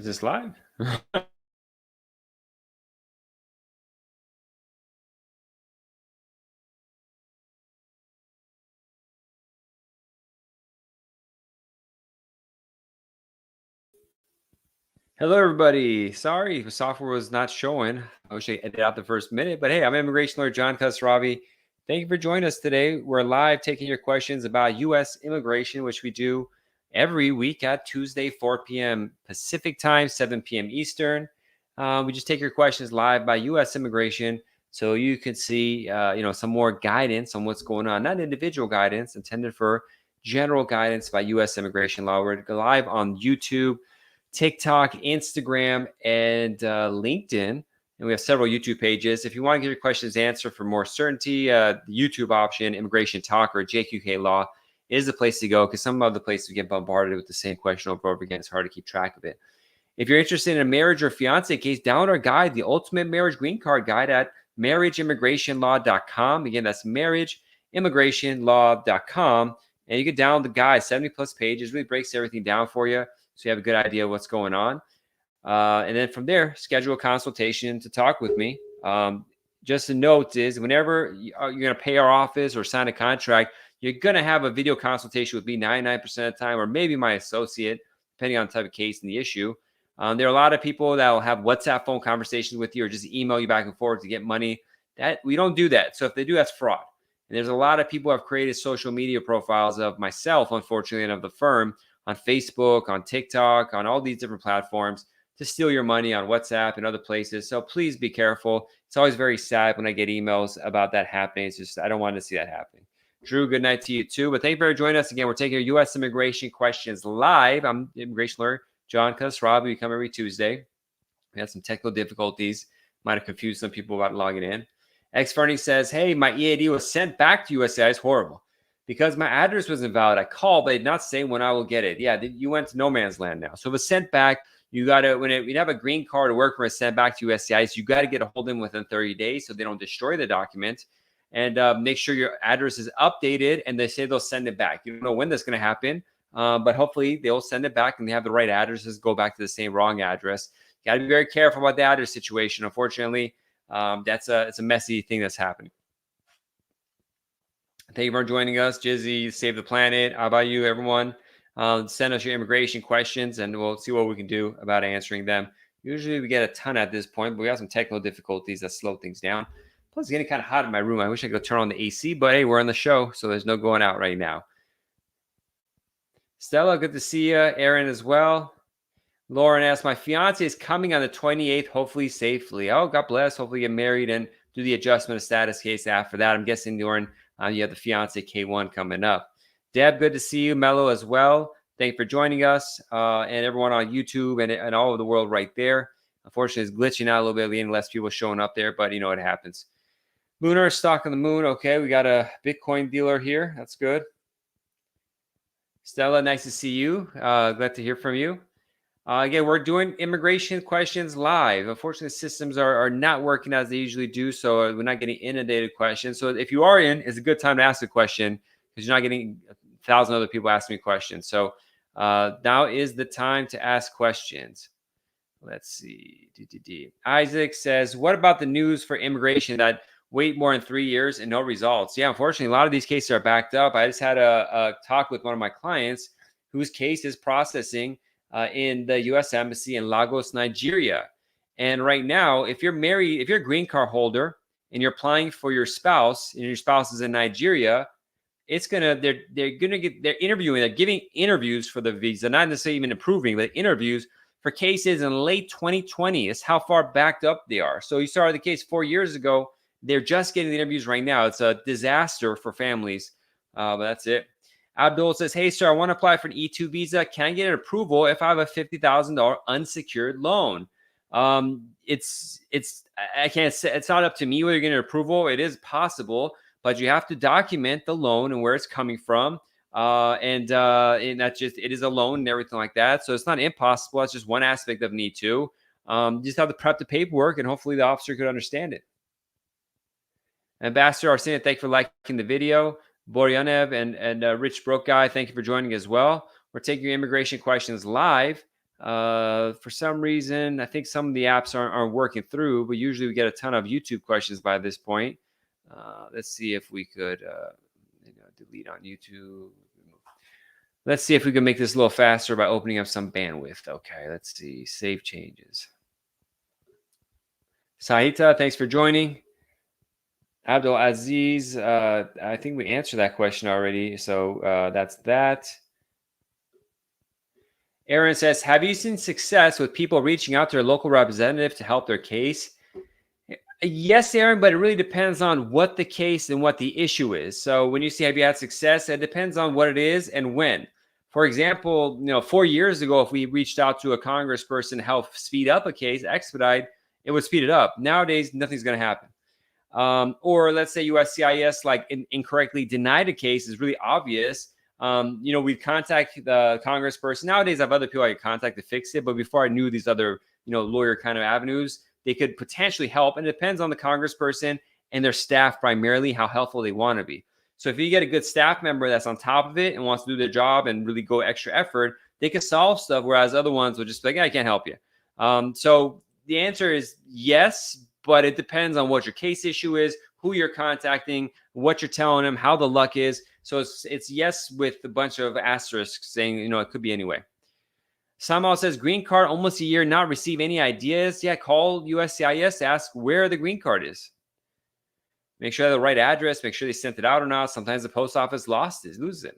Is this live? Hello, everybody. Sorry, the software was not showing. I wish I edited out the first minute, but hey, I'm immigration lawyer John Khosravi. Thank you for joining us today. We're live taking your questions about U.S. immigration, which we do every week at Tuesday, 4 p.m. Pacific time, 7 p.m. Eastern. We just take your questions live by U.S. immigration, so you can see, some more guidance on what's going on. Not individual guidance, intended for general guidance by U.S. immigration law. We're live on YouTube, TikTok, Instagram, and LinkedIn. And we have several YouTube pages. If you want to get your questions answered for more certainty, the YouTube option, Immigration Talk or JQK Law, is the place to go, because some other places we get bombarded with the same question over and over again. It's hard to keep track of it. If you're interested in a marriage or fiance case, download our guide, the Ultimate Marriage Green Card Guide, at marriageimmigrationlaw.com. Again, that's marriageimmigrationlaw.com. And you can download the guide, 70 plus pages, really breaks everything down for you, so you have a good idea of what's going on. And then from there, schedule a consultation to talk with me. Just a note is, whenever you're going to pay our office or sign a contract, you're going to have a video consultation with me 99% of the time, or maybe my associate, depending on the type of case and the issue. There are a lot of people that will have WhatsApp phone conversations with you or just email you back and forth to get money. That we don't do that. So if they do, that's fraud. And there's a lot of people who have created social media profiles of myself, unfortunately, and of the firm on Facebook, on TikTok, on all these different platforms to steal your money on WhatsApp and other places. So please be careful. It's always very sad when I get emails about that happening. It's just, I don't want to see that happening. Drew, good night to you too. But thank you for joining us again. We're taking your U.S. immigration questions live. I'm immigration lawyer John Khosravi. We come every Tuesday. We had some technical difficulties. Might have confused some people about logging in. X Fernie says, hey, my EAD was sent back to USCIS. It's horrible. Because my address was invalid. I called, but it did not say when I will get it. Yeah, you went to no man's land now. So if it's sent back, you got to, when you have a green card or work permit sent back to USCIS, you got to get a hold of them within 30 days so they don't destroy the document. And make sure your address is updated, and they say they'll send it back. You don't know when that's going to happen, but hopefully they'll send it back and they have the right addresses, go back to the same wrong address. You got to be very careful about the address situation. Unfortunately, it's a messy thing that's happening. Thank you for joining us. Jizzy, Save the Planet. How about you, everyone? Send us your immigration questions, and we'll see what we can do about answering them. Usually we get a ton at this point, but we have some technical difficulties that slow things down. Plus, it's getting kind of hot in my room. I wish I could turn on the AC, but hey, we're on the show, so there's no going out right now. Stella, good to see you. Aaron as well. Lauren asks, my fiance is coming on the 28th, hopefully safely. Oh, God bless. Hopefully get married and do the adjustment of status case after that. I'm guessing, Lauren, you have the fiance K1 coming up. Deb, good to see you. Mello as well. Thank you for joining us. And everyone on YouTube and all over the world right there. Unfortunately, it's glitching out a little bit, leaving less people showing up there, but you know what happens. Lunar stock on the moon. Okay, we got a Bitcoin dealer here. That's good. Stella, nice to see you. Glad to hear from you. Again, we're doing immigration questions live. Unfortunately, systems are not working as they usually do, so we're not getting inundated questions. So if you are in, it's a good time to ask a question, because you're not getting 1,000 other people asking me questions. So now is the time to ask questions. Let's see. Isaac says, what about the news for immigration that wait more than 3 years and no results? Yeah, unfortunately, a lot of these cases are backed up. I just had a talk with one of my clients whose case is processing in the U.S. Embassy in Lagos, Nigeria. And right now, if you're married, if you're a green card holder and you're applying for your spouse, and your spouse is in Nigeria, they're interviewing, they're giving interviews for the visa, not necessarily even approving, but interviews for cases in late 2020. It's how far backed up they are. So you started the case 4 years ago. They're just getting the interviews right now. It's a disaster for families, but that's it. Abdul says, hey, sir, I want to apply for an E2 visa. Can I get an approval if I have a $50,000 unsecured loan? I can't say, it's not up to me whether you're getting an approval. It is possible, but you have to document the loan and where it's coming from. And that's just, it is a loan and everything like that. So it's not impossible. It's just one aspect of an E2. You just have to prep the paperwork, and hopefully the officer could understand it. Ambassador Arsenio, thank you for liking the video. Boryanev and Rich Broke Guy, thank you for joining as well. We're taking your immigration questions live For some reason, I think some of the apps aren't working through, but usually we get a ton of YouTube questions by this point. Let's see if we could delete on YouTube. Let's see if we can make this a little faster by opening up some bandwidth. Okay, let's see. Save changes. Sahita, thanks for joining. Abdul Aziz, I think we answered that question already. So that's that. Aaron says, have you seen success with people reaching out to their local representative to help their case? Yes, Aaron, but it really depends on what the case and what the issue is. So when you say have you had success, it depends on what it is and when. For example, 4 years ago, if we reached out to a congressperson to help speed up a case, expedite, it would speed it up. Nowadays, nothing's going to happen. Or let's say USCIS incorrectly denied a case is really obvious. We'd contact the congressperson. Nowadays, I have other people I could contact to fix it. But before I knew these other, lawyer kind of avenues, they could potentially help. And it depends on the congressperson and their staff primarily, how helpful they want to be. So if you get a good staff member that's on top of it and wants to do their job and really go extra effort, they can solve stuff. Whereas other ones will just be like, I can't help you. So the answer is yes, but it depends on what your case issue is, who you're contacting, what you're telling them, how the luck is. So it's yes with a bunch of asterisks saying, it could be anyway. Samal says, green card, almost a year, not receive any ideas. Yeah, call USCIS, ask where the green card is. Make sure they have the right address, make sure they sent it out or not. Sometimes the post office loses it.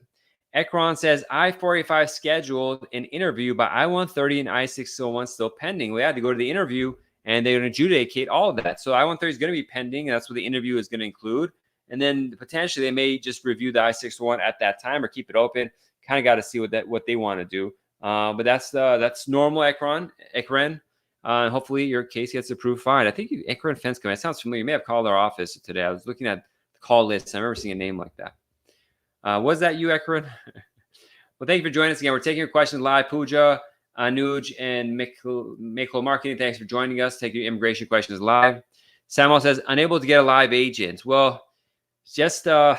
Ekron says, I-485 scheduled an interview, but I-130 and I-601 still pending. We had to go to the interview, and they're going to adjudicate all of that. So I-130 is going to be pending, and that's what the interview is going to include. And then potentially they may just review the I-601 at that time or keep it open. Kind of got to see what they want to do. But that's normal, Ekron. Hopefully your case gets approved fine. I think Ekron Fence Company. That sounds familiar. You may have called our office today. I was looking at the call list. I remember seeing a name like that. Was that you, Ekron? Well, thank you for joining us again. We're taking your questions live. Pooja, Anuj, and Miklo Marketing, thanks for joining us. Taking your immigration questions live. Samuel says, unable to get a live agent. Well, just, you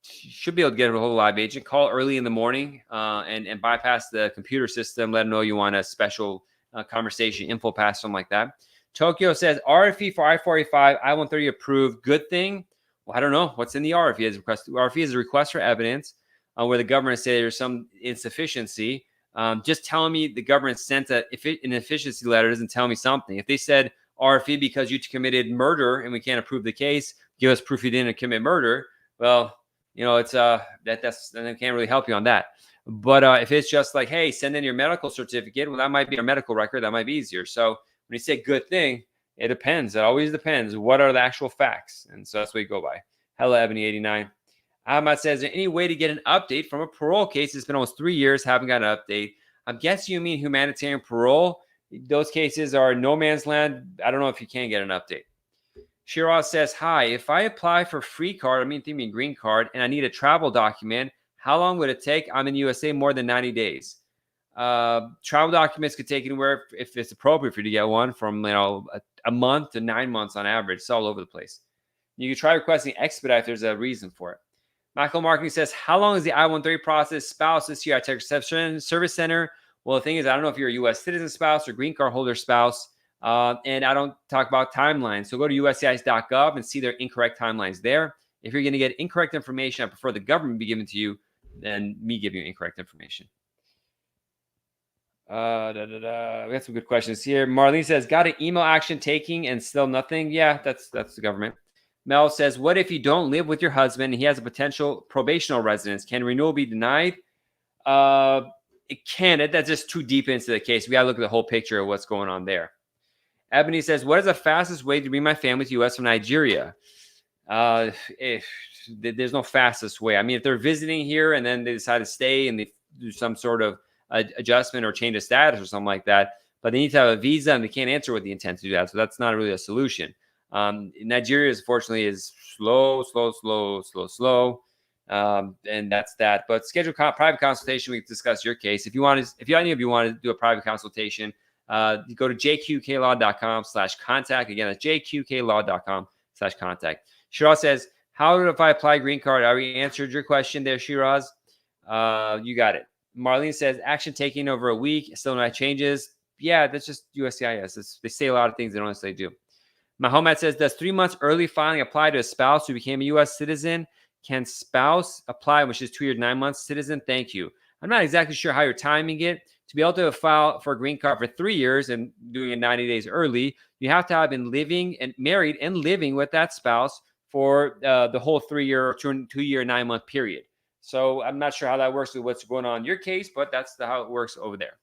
should be able to get a whole live agent. Call early in the morning and bypass the computer system. Let them know you want a special conversation, info pass, something like that. Tokyo says, RFE for I-485, I-130 approved. Good thing. Well, I don't know. What's in the RFE? RFE is a request for evidence where the government says there's some insufficiency. Just telling me the government sent an efficiency letter doesn't tell me something. If they said RFE because you committed murder and we can't approve the case, give us proof you didn't commit murder. Well, it's that's I can't really help you on that. But if it's just like, hey, send in your medical certificate, well, that might be our medical record. That might be easier. So when you say good thing, it depends. It always depends. What are the actual facts? And so that's what you go by. Hello, Ebony89. Ahmad says, is there any way to get an update from a parole case? It's been almost 3 years, haven't got an update. I'm guessing you mean humanitarian parole. Those cases are no man's land. I don't know if you can get an update. Shiraz says, hi, if I apply for free card, thinking green card, and I need a travel document, how long would it take? I'm in USA more than 90 days. Travel documents could take anywhere, if it's appropriate for you to get one, from a month to 9 months on average. It's all over the place. You can try requesting expedite if there's a reason for it. Michael Marketing says, how long is the I-130 process? Spouse this year at Texas Service Center. Well, the thing is, I don't know if you're a U.S. citizen spouse or green card holder spouse, and I don't talk about timelines. So go to USCIS.gov and see their incorrect timelines there. If you're going to get incorrect information, I prefer the government be given to you than me giving you incorrect information. We got some good questions here. Marlene says, got an email action taking and still nothing. Yeah, that's the government. Mel says, what if you don't live with your husband and he has a potential probational residence? Can renewal be denied? It can. That's just too deep into the case. We got to look at the whole picture of what's going on there. Ebony says, what is the fastest way to bring my family to U.S. from Nigeria? There's no fastest way. If they're visiting here and then they decide to stay and they do some sort of adjustment or change of status or something like that, but they need to have a visa and they can't answer with the intent to do that. So that's not really a solution. Nigeria, unfortunately, is slow. And that's that. But schedule private consultation. We can discuss your case. If any of you want to do a private consultation, you go to jqqlaw.com/contact. Again, that's jqqlaw.com/contact. Shiraz says, how do I apply green card? I already answered your question there, Shiraz. You got it. Marlene says, action taking over a week, still no changes. Yeah, that's just USCIS. They say a lot of things they don't necessarily do. Mahomet says, does 3 months early filing apply to a spouse who became a U.S. citizen? Can spouse apply, which is 2 years, 9 months citizen? Thank you. I'm not exactly sure how you're timing it. To be able to file for a green card for 3 years and doing it 90 days early, you have to have been living and married and living with that spouse for the whole 3 year or 2 year, 9 month period. So I'm not sure how that works with what's going on in your case, but that's how it works over there.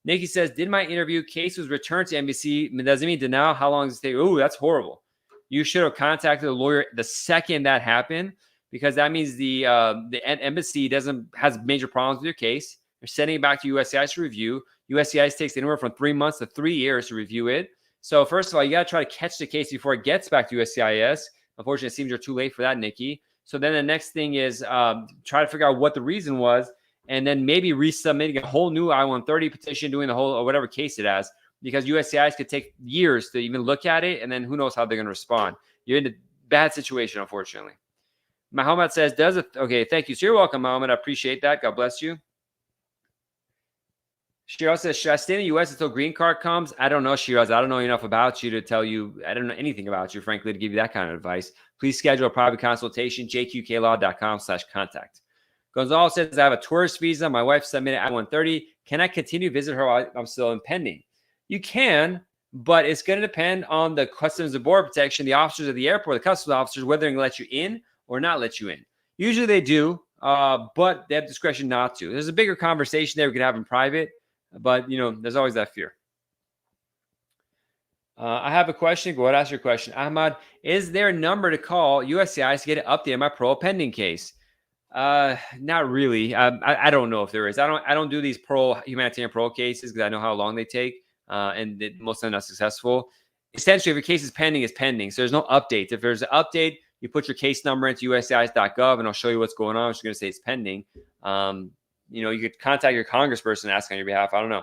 Nikki says, did my interview case was returned to NBC? Does it mean denial? How long does it take? Oh, that's horrible. You should have contacted a lawyer the second that happened, because that means the embassy has major problems with your case. They're sending it back to USCIS to review. USCIS takes anywhere from 3 months to 3 years to review it. So first of all, you got to try to catch the case before it gets back to USCIS. Unfortunately, it seems you're too late for that, Nikki. So then the next thing is try to figure out what the reason was, and then maybe resubmitting a whole new I-130 petition, doing the whole or whatever case it has, because USCIS could take years to even look at it, and then who knows how they're going to respond. You're in a bad situation, unfortunately. Mahomet says, okay, thank you. So you're welcome, Mahomet. I appreciate that. God bless you. Shiraz says, should I stay in the U.S. until green card comes? I don't know, Shiraz. I don't know enough about you to tell you. I don't know anything about you, frankly, to give you that kind of advice. Please schedule a private consultation, jqqlaw.com/contact. Gonzalez says, I have a tourist visa. My wife submitted I-130. Can I continue to visit her while I'm still in pending? You can, but it's going to depend on the Customs and Border Protection, the officers at the airport, the customs officers, whether they're going to let you in or not let you in. Usually they do, but they have discretion not to. There's a bigger conversation there we could have in private, but, there's always that fear. I have a question. Go ahead, ask your question. Ahmad, is there a number to call USCIS to get an update on my parole pending case? Not really. I don't know if there is. I don't do these humanitarian parole cases because I know how long they take, and most of them are not successful. Essentially, if your case is pending, it's pending. So there's no updates. If there's an update, you put your case number into USCIS.gov, and I'll show you what's going on. I'm just going to say it's pending. You could contact your congressperson and ask on your behalf. I don't know.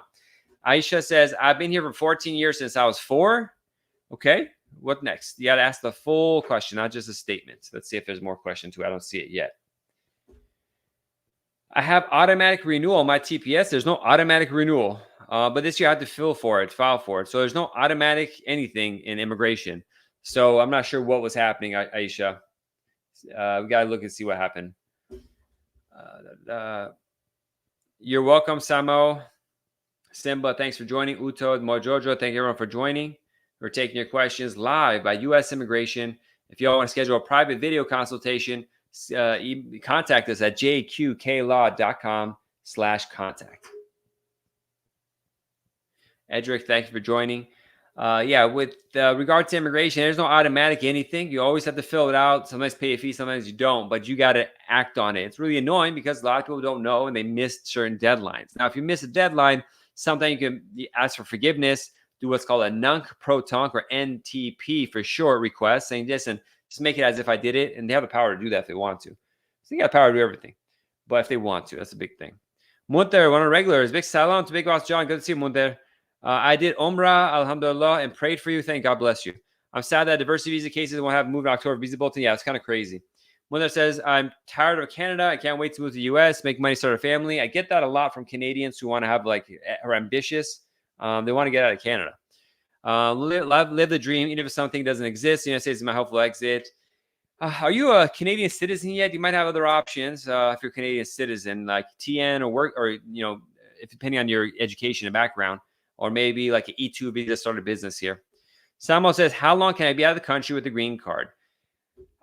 Aisha says, I've been here for 14 years since I was 4. Okay. What next? You got to ask the full question, not just a statement. Let's see if there's more question to it. I don't see it yet. I have automatic renewal on my TPS. There's no automatic renewal, but this year I have to file for it. So there's no automatic anything in immigration. So I'm not sure what was happening, Aisha. We got to look and see what happened. You're welcome, Samo. Simba, thanks for joining. Uto, Mojojo, thank everyone for joining. We're taking your questions live by U.S. Immigration. If you all want to schedule a private video consultation, contact us at jqqlaw.com/contact. Edric, thank you for joining. With regard to immigration, there's no automatic anything. You always have to fill it out. Sometimes pay a fee, sometimes you don't, but you got to act on it. It's really annoying because a lot of people don't know and they miss certain deadlines. Now, if you miss a deadline, sometimes you can ask for forgiveness, do what's called a nunc-pro-tunc or NTP for short request, saying, listen, just make it as if I did it, and they have the power to do that if they want to. So they got the power to do everything, but if they want to, that's a big thing. Munter, one of the regulars, big salam to Big Boss John. Good to see you, Munter. I did Umrah, alhamdulillah, and prayed for you. Thank God bless you. I'm sad that diversity visa cases won't have moved in October visa bulletin. Yeah, it's kind of crazy. Munter says, I'm tired of Canada. I can't wait to move to the U.S., make money, start a family. I get that a lot from Canadians who want to have are ambitious. They want to get out of Canada. Live the dream, even if something doesn't exist. The United States is my hopeful exit. Are you a Canadian citizen yet? You might have other options if you're a Canadian citizen, like TN or work, or if depending on your education and background, or maybe like an E2 visa to start a business here. Samuel says, how long can I be out of the country with the green card?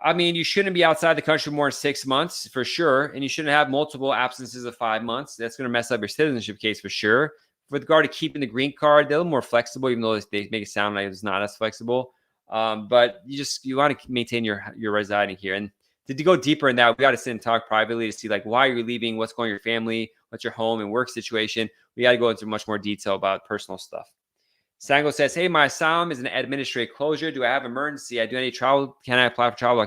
I mean, you shouldn't be outside the country more than 6 months for sure, and you shouldn't have multiple absences of 5 months. That's going to mess up your citizenship case for sure. With regard to keeping the green card, they're a little more flexible, even though they make it sound like it's not as flexible. But you want to maintain your residing here. And to go deeper in that, we got to sit and talk privately to see why you're leaving, what's going on in your family, what's your home and work situation. We got to go into much more detail about personal stuff. Sango says, hey, my asylum is an administrative closure. Do I have emergency? I do any travel? Can I apply for travel?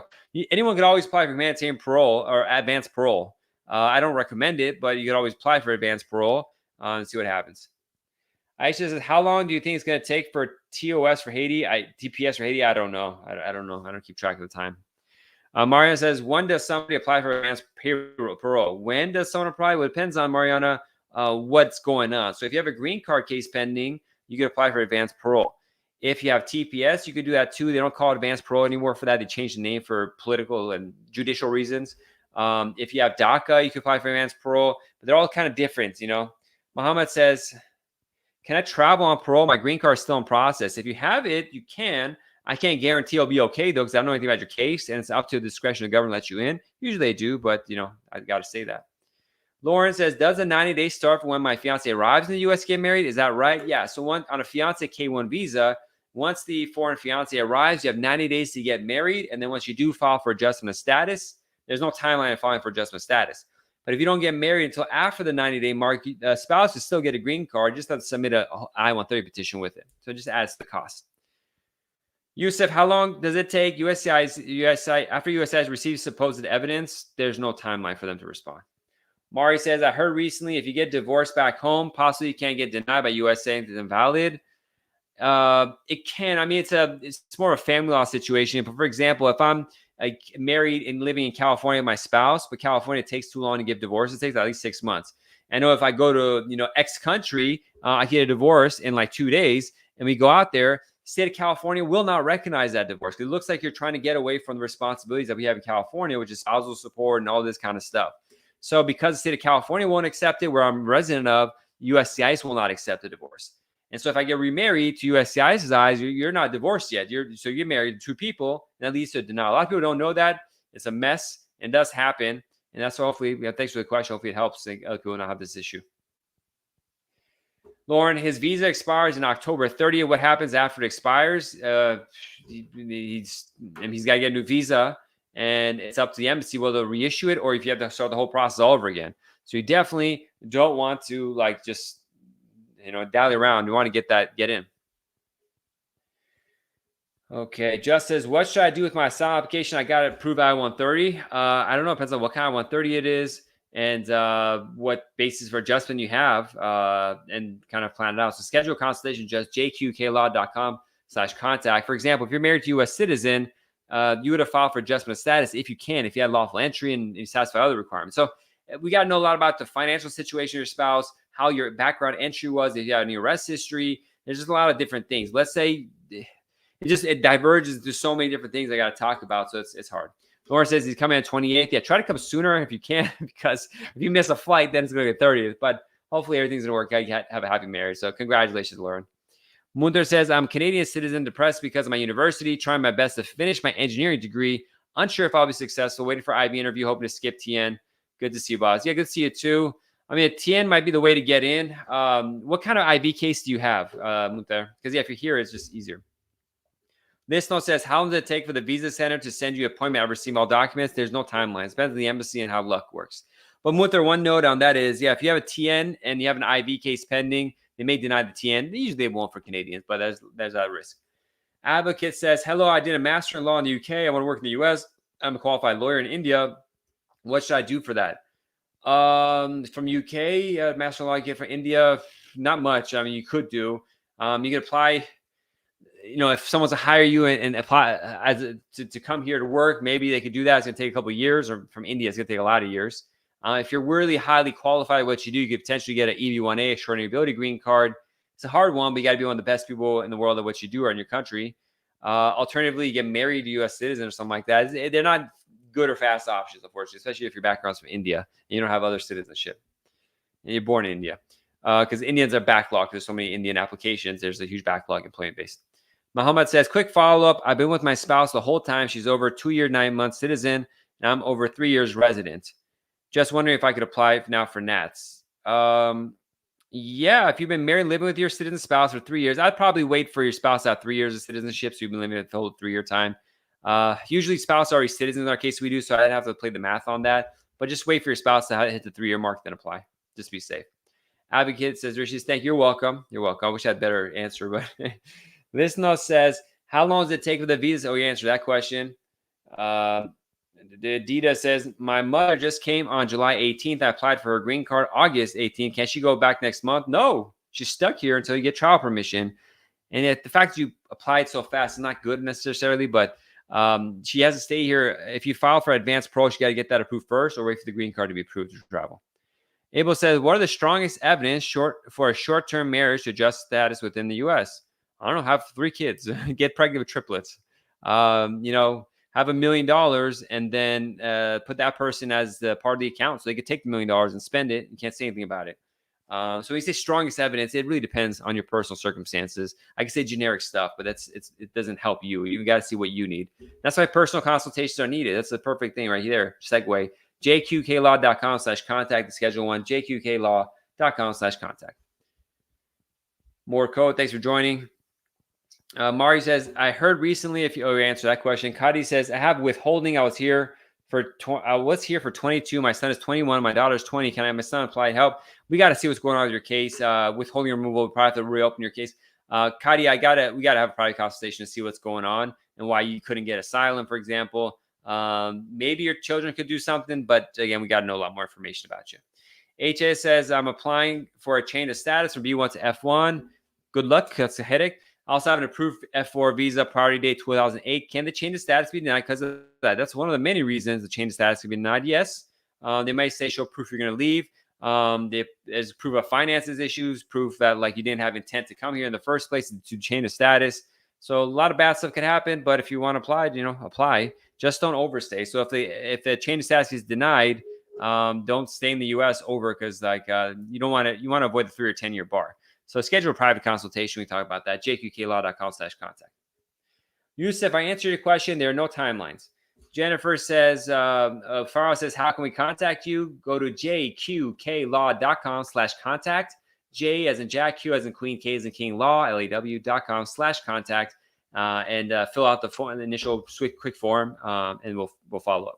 Anyone could always apply for humanitarian parole or advanced parole. I don't recommend it, but you could always apply for advanced parole and see what happens. Aisha says, how long do you think it's going to take for TOS for Haiti? TPS for Haiti? I don't know. I don't know. I don't keep track of the time. Mariana says, when does somebody apply for advanced parole? When does someone apply? Well, it depends on, Mariana, what's going on. So if you have a green card case pending, you can apply for advanced parole. If you have TPS, you could do that too. They don't call it advanced parole anymore for that. They changed the name for political and judicial reasons. If you have DACA, you can apply for advanced parole, but they're all kind of different, you know. Muhammad says, can I travel on parole? My green card is still in process. If you have it, you can. I can't guarantee it'll be okay, though, because I don't know anything about your case, and it's up to the discretion of the government to let you in. Usually they do, but, you know, I got to say that. Lauren says, does a 90-day start from when my fiance arrives in the U.S. to get married? Is that right? Yeah. So on a fiance K-1 visa, once the foreign fiance arrives, you have 90 days to get married. And then once you do file for adjustment of status, there's no timeline of filing for adjustment of status. But if you don't get married until after the 90-day mark, a spouse will still get a green card. Just have to submit an I-130 petition with it. So it just adds to the cost. Yusuf, how long does it take USCIS after USCIS receives supposed evidence? There's no timeline for them to respond. Mari says, I heard recently if you get divorced back home, possibly you can't get denied by US saying it's invalid. It can. I mean, it's more of a family law situation. But for example, if I'm married and living in California with my spouse, but California takes too long to give divorce, it takes at least 6 months. I know if I go to X country, I get a divorce in like 2 days, and we go out there. State of California will not recognize that divorce. It looks like you're trying to get away from the responsibilities that we have in California, which is spousal support and all this kind of stuff. So because the state of California won't accept it, where I'm resident of, USCIS will not accept the divorce. And so if I get remarried, to USCIS's eyes, you're not divorced yet. So you're married to two people, and that leads to a denial. A lot of people don't know that. It's a mess, and it does happen. And that's hopefully, thanks for the question. Hopefully it helps other people not have this issue. Lauren, his visa expires in October 30th. What happens after it expires? He's got to get a new visa, and it's up to the embassy whether they'll reissue it or if you have to start the whole process all over again. So you definitely don't want to just dally around. You want to get in. Okay, Just says, what should I do with my asylum application? I got to approve I-130. I don't know. It depends on what kind of 130 it is and what basis for adjustment you have and kind of plan it out. So schedule a consultation, just jqqlaw.com/contact. For example, if you're married to a U.S. citizen, you would have filed for adjustment of status if you had lawful entry and you satisfy other requirements. So we got to know a lot about the financial situation of your spouse, how your background entry was, if you have any arrest history. There's just a lot of different things. Let's say it diverges into so many different things I got to talk about. So it's hard. Lauren says he's coming on 28th. Yeah, try to come sooner if you can, because if you miss a flight, then it's going to get 30th. But hopefully everything's going to work out. You have a happy marriage. So congratulations, Lauren. Munter says, I'm Canadian citizen, depressed because of my university, trying my best to finish my engineering degree. Unsure if I'll be successful. Waiting for IB interview, hoping to skip TN. Good to see you, boss. Yeah, good to see you too. I mean, TN might be the way to get in. What kind of IB case do you have, Munter? Because if you're here, it's just easier. This note says, how long does it take for the visa center to send you an appointment? I've received all documents. There's no timeline. It depends on the embassy and how luck works. But Munter, one note on that is, if you have a TN and you have an IB case pending, they may deny the TN. Usually they won't for Canadians, but there's that risk. Advocate says, hello, I did a master in law in the UK. I want to work in the US. I'm a qualified lawyer in India. What should I do for that? From UK, master in law, get from India, not much. I mean, you could do. You could apply. If someone's to hire you and apply to come here to work, maybe they could do that. It's going to take a couple of years, or from India, it's going to take a lot of years. If you're really highly qualified at what you do, you could potentially get an EB-1A, extraordinary ability green card. It's a hard one, but you got to be one of the best people in the world at what you do or in your country. Alternatively, you get married to a U.S. citizen or something like that. They're not good or fast options, unfortunately, especially if your background's from India and you don't have other citizenship. And you're born in India. Because Indians are backlogged. There's so many Indian applications. There's a huge backlog employment-based. Muhammad says, quick follow-up. I've been with my spouse the whole time. She's over 2 year, 9 months citizen, and I'm over 3 years resident. Just wondering if I could apply now for NATS. Yeah, if you've been married, living with your citizen spouse for 3 years, I'd probably wait for your spouse to have 3 years of citizenship, so you've been living with the whole 3 year time. Usually spouse are already citizens in our case we do, so I didn't have to play the math on that. But just wait for your spouse to hit the 3 year mark, then apply. Just be safe. Advocate says, Rishi, thank you. You're welcome. You're welcome. I wish I had a better answer, but this note says, how long does it take for the visa? Oh, you answered that question. Dita says, my mother just came on July 18th. I applied for her green card August 18th. Can she go back next month? No, she's stuck here until you get trial permission. And the fact that you applied so fast is not good necessarily, but She has to stay here. If you file for advanced parole, you got to get that approved first, or wait for the green card to be approved to travel. Abel says, what are the strongest evidence for a short-term marriage to adjust status within the U.S.? I don't know, have 3 kids, get pregnant with triplets, have $1 million and then put that person as the part of the account so they could take the $1 million and spend it. You can't say anything about it. So when you say strongest evidence, it really depends on your personal circumstances. I can say generic stuff, but it doesn't help you. You got to see what you need. That's why personal consultations are needed. That's the perfect thing right there. Segue. jqqlaw.com/contact to schedule one. jqqlaw.com/contact. More code. Thanks for joining. Mari says, I heard recently, if you answer that question. Kadi says, I have withholding. I was here for 22. My son is 21. My daughter's 20. Can I have my son apply help? We got to see what's going on with your case. Withholding removal, we probably have to reopen your case. Kadi, we got to have a private consultation to see what's going on and why you couldn't get asylum, for example. Maybe your children could do something, but again, we got to know a lot more information about you. HS says, I'm applying for a change of status from B1 to F1. Good luck. That's a headache. I also have an approved F4 visa, priority date 2008. Can the change of status be denied because of that? That's one of the many reasons the change of status can be denied. Yes. They might say show proof you're going to leave. There's proof of finances issues, proof that like you didn't have intent to come here in the first place to change of status. So a lot of bad stuff can happen, but if you want to apply, apply. Just don't overstay. So if the change of status is denied, don't stay in the U.S. over because you want to avoid the 3 or 10 year bar. So schedule a private consultation. We talk about that. jqqlaw.com/contact. Yusuf, I answered your question. There are no timelines. Jennifer says, Farah says, how can we contact you? Go to jqqlaw.com/contact. J as in Jack, Q as in Queen, K as in King, Law, LAW.com/contact. And fill out the initial quick form, and we'll follow up.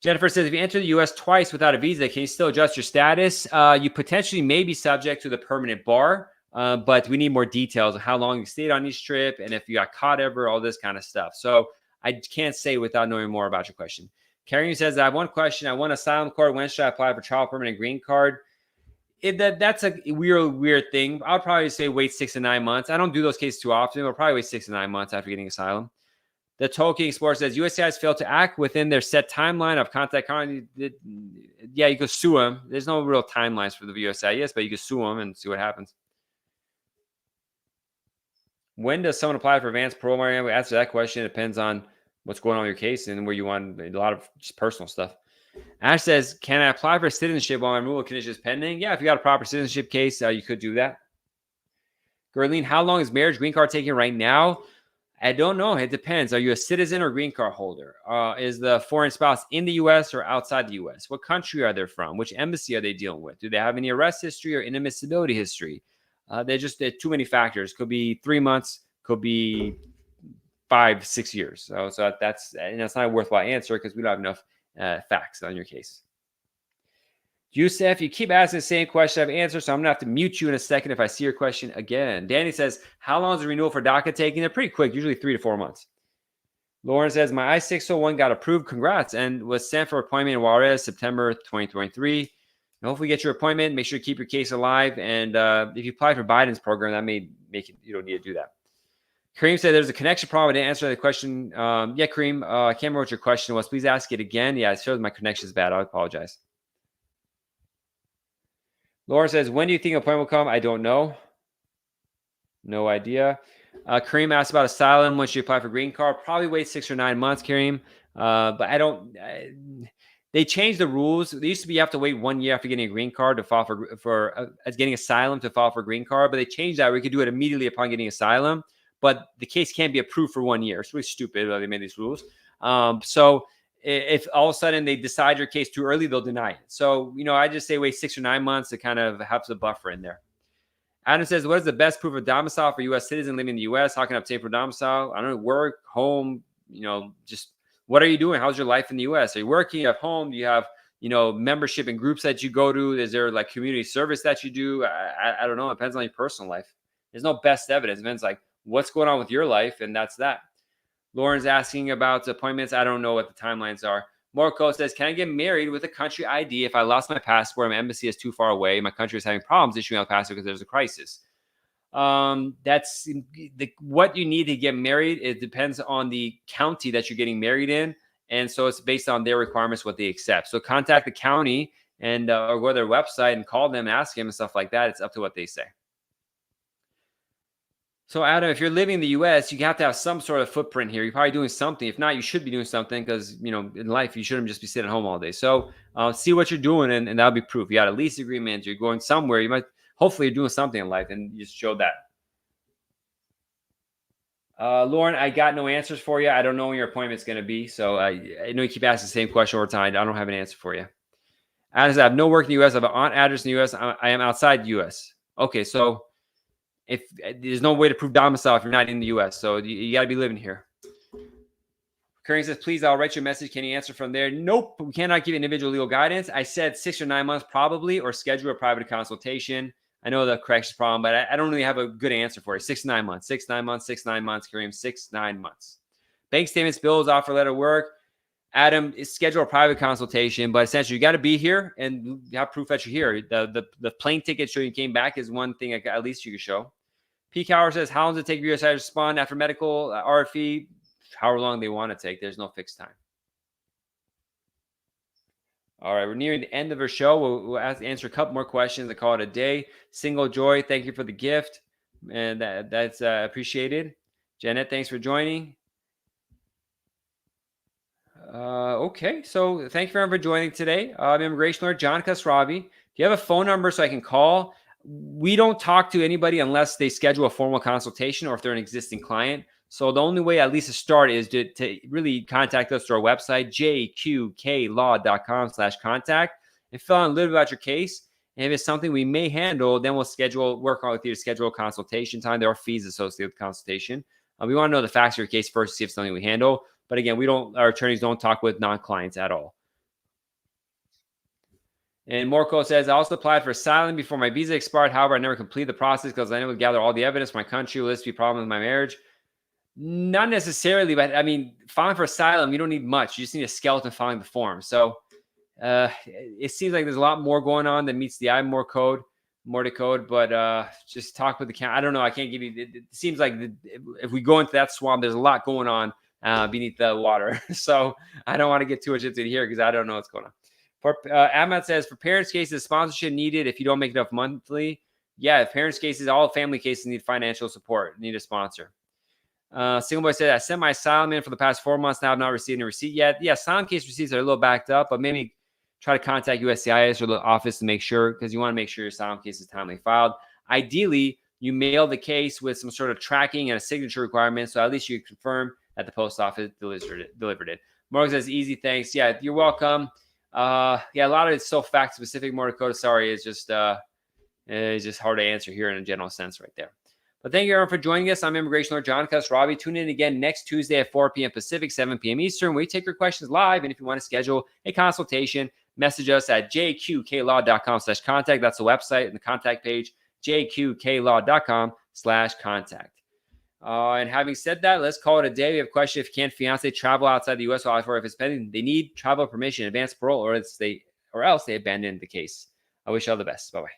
Jennifer says, if you enter the U.S. twice without a visa, can you still adjust your status? You potentially may be subject to the permanent bar, but we need more details on how long you stayed on each trip and if you got caught ever, all this kind of stuff. So I can't say without knowing more about your question. Karen says, I have one question. I want asylum card. When should I apply for child permanent green card? That's a weird thing. I'll probably say wait 6 to 9 months. I don't do those cases too often. We'll probably wait 6 to 9 months after getting asylum. The Tolkien Explorer says USCIS failed to act within their set timeline of contact. Yeah, you could sue them. There's no real timelines for the USCIS, but you could sue them and see what happens. When does someone apply for advanced parole? Marianne, we answer that question. It depends on what's going on with your case and where you want. A lot of just personal stuff. Ash says, can I apply for citizenship while my removal condition is pending? Yeah, if you got a proper citizenship case, you could do that. Gerline, how long is marriage green card taking right now? I don't know. It depends. Are you a citizen or green card holder? Is the foreign spouse in the U.S. or outside the U.S.? What country are they from? Which embassy are they dealing with? Do they have any arrest history or inadmissibility history? They're too many factors. Could be 3 months. Could be 5, 6 years. So that's not a worthwhile answer because we don't have enough facts on your case. Yusef, you keep asking the same question I've answered, so I'm going to have to mute you in a second if I see your question again. Danny says, how long is the renewal for DACA taking? They're pretty quick, usually 3 to 4 months. Lauren says, my I-601 got approved. Congrats. And was sent for appointment in Juarez, September 2023. And hopefully get your appointment. Make sure you keep your case alive. And if you apply for Biden's program, that may make it, you don't need to do that. Kareem said there's a connection problem. I didn't answer the question. Yeah, Kareem, I can't remember what your question was. Please ask it again. Yeah, it shows my connection is bad. I apologize. Laura says, when do you think appointment will come? I don't know. No idea. Kareem asked about asylum. When should you apply for green card? Probably wait 6 or 9 months, Kareem. But they changed the rules. They used to be you have to wait 1 year after getting a green card to file for getting asylum to file for a green card. But they changed that. We could do it immediately upon getting asylum. But the case can't be approved for 1 year. It's really stupid that they made these rules. So if all of a sudden they decide your case too early, they'll deny it. So, I just say wait 6 or 9 months to kind of have the buffer in there. Adam says, what is the best proof of domicile for U.S. citizen living in the U.S.? How can I obtain for domicile? I don't know, work, home, just what are you doing? How's your life in the U.S.? Are you working at home? Do you have, membership in groups that you go to? Is there like community service that you do? I don't know. It depends on your personal life. There's no best evidence. It depends like what's going on with your life, and that's that. Lauren's asking about appointments. I don't know what the timelines are. Morco says, can I get married with a country ID if I lost my passport and my embassy is too far away? My country is having problems issuing out passport because there's a crisis. That's what you need to get married. It depends on the county that you're getting married in. And so it's based on their requirements, what they accept. So contact the county and or go to their website and call them, ask them and stuff like that. It's up to what they say. So Adam, if you're living in the U.S., you have to have some sort of footprint here. You're probably doing something. If not, you should be doing something because, in life, you shouldn't just be sitting at home all day. So see what you're doing, and that'll be proof. You got a lease agreement. You're going somewhere. You might, hopefully, you're doing something in life, and you just show that. Lauren, I got no answers for you. I don't know when your appointment's going to be. So I know you keep asking the same question over time. I don't have an answer for you. As I have no work in the U.S., I have an aunt address in the U.S. I am outside the U.S. Okay, so if there's no way to prove domicile if you're not in the U.S., so you got to be living here. Curry says, please, I'll write you a message. Can you answer from there? Nope, we cannot give individual legal guidance. I said 6 or 9 months probably, or schedule a private consultation. I know the corrections problem, but I don't really have a good answer for you. 6 to 9 months, 6 9 months, 6 9 months, Kareem, 6 9 months. Bank statements, bills, offer letter, work. Adam, schedule a private consultation, but essentially you got to be here and you have proof that you're here. The plane ticket showing you came back is one thing at least you can show. P. Cower says, how long does it take for you to respond after medical, RFE? However long they want to take. There's no fixed time. All right, we're nearing the end of our show. We'll answer a couple more questions and call it a day. Single Joy, thank you for the gift, and that's appreciated. Janet, thanks for joining. Okay, so thank you everyone for joining today. I'm immigration lawyer John Khosravi. If you have a phone number so I can call, we don't talk to anybody unless they schedule a formal consultation or if they're an existing client. So the only way, at least to start, is to really contact us through our website, jqqlaw.com/contact, and fill out a little bit about your case. And if it's something we may handle, then we'll work on with you to schedule a consultation time. There are fees associated with consultation. We want to know the facts of your case first to see if it's something we handle. But again, our attorneys don't talk with non-clients at all. And Morco says, I also applied for asylum before my visa expired. However, I never completed the process because I never gather all the evidence. My country will list be problem with my marriage. Not necessarily, but I mean, filing for asylum, you don't need much. You just need a skeleton filing the form. So it seems like there's a lot more going on that meets the more to code, but just talk with the county. I don't know. I can't give you, it seems like if we go into that swamp, there's a lot going on beneath the water. So I don't want to get too much into it here because I don't know what's going on. Ahmad says, for parents' cases, sponsorship needed if you don't make enough monthly. Yeah, parents' cases, all family cases need financial support, need a sponsor. Single Boy said, I sent my asylum in for the past 4 months. Now I've not received a receipt yet. Yeah, asylum case receipts are a little backed up, but maybe try to contact USCIS or the office to make sure, because you want to make sure your asylum case is timely filed. Ideally, you mail the case with some sort of tracking and a signature requirement, so at least you confirm that the post office delivered it. Morgan says, easy, thanks. Yeah, you're welcome. Yeah, a lot of it's so fact specific. More Dakota, sorry, it's just hard to answer here in a general sense right there. But thank you everyone for joining us. I'm immigration lawyer John Khosravi. Tune in again next Tuesday at 4 p.m. Pacific, 7 p.m. Eastern. We take your questions live, and if you want to schedule a consultation, message us at jqqlaw.com/contact. That's the website and the contact page, jqqlaw.com/contact. And having said that, let's call it a day. We have a question: if fiance travel outside the U.S. or if it's pending, they need travel permission, advance parole, or else they abandon the case. I wish you all the best. Bye-bye.